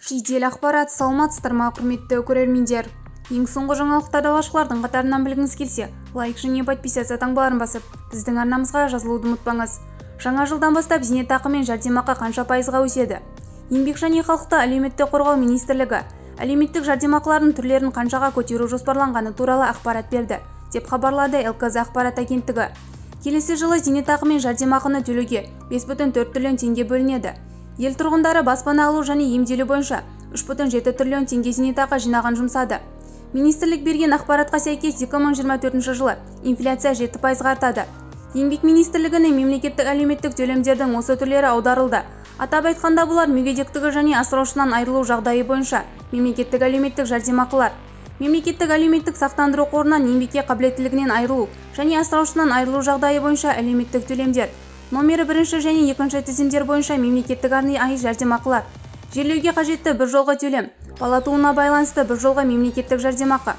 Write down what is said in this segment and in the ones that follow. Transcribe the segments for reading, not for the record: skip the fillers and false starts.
Жедел ақпарат, саламатсыздар ма құрметті көрермендер. Ең соңғы жаңалықтарды алғашқылардың қатарынан білгіңіз келсе, лайк және подписаться таңбаларын басып, біздің арнамызға жазылуды ұмытпаңыз. Жаңа жылдан бастап зейнетақы мен жәрдемақы қанша пайызға өседі? Еңбек және халықты әлеуметтік қорғау министрлігі әлеуметтік жәрдемақылардың түрлерін қаншаға көтеру жоспарланғаны туралы ақпарат берді, деп хабарлады ЛКЗ ақпарат агенттігі. Келесі жылы зейнетақы мен жәрдемақыны төлеуге 5,4 триллион теңге бөлінеді. Ел тұрғындары баспана алу және емделу бойынша 3,7 триллион теңге зейнетақы жинаған жұмсады. Министрлік берген ақпаратқа сәйкес 2024 жылы инфляция 7%-ға артады. Еңбек министрлігінің мемлекеттік әлеуметтік төлемдердің осы түрлері аударылды. Атап айтқанда бұлар мүгедектігі және асыраушысынан айырылу жағдайы бойынша мемлекеттік әлеуметтік жәрдемақылар, мемлекеттік әлеуметтік сақтандыру қорынан еңбекке қабілеттілігінен айырылу және асыраушысынан айырылу жағдайы бойынша әлеуметтік төлемдер, номері 1 және 2 тізімдер бойынша мемлекеттік арнайы жәрдемақылар, жерлеуге қажетті бір жолғы төлем, бала тууына байланысты бір жолғы мемлекеттік жәрдемақы,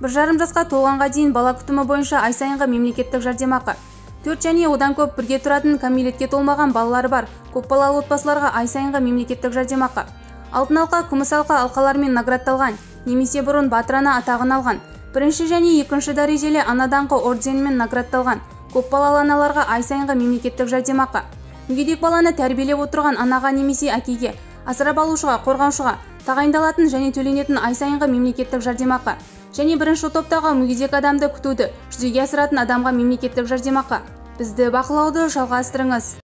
1,5 жасқа толғанға дейін бала күтімі бойынша ай сайынғы мемлекеттік жәрдемақы, 4 және одан көп бірге тұратын кәмелетке толмаған балалары бар көпбалалы отбасыларға ай сайынғы мемлекеттік жәрдемақы, алтын алқа, күміс алқа алқалармен наградталған немесе бұрын батыр ана атағын алған, 1 және 2 дәрежелі ана даңқы орденімен наградталған көпбалалы аналарға ай сайынғы мемлекеттік жәрдемақы, мүгедек баланы тәрбиелеп отырған анаға немесе әкеге, асырап алушыға, қорғаушыға тағайындалатын және төленетін ай сайынғы мемлекеттік жәрдемақы, және бірінші топтағы мүгедек адамды күтуді жүзеге асыратын адамға мемлекеттік жәрдемақы. Бізді бақылауды жалғастырыңыз.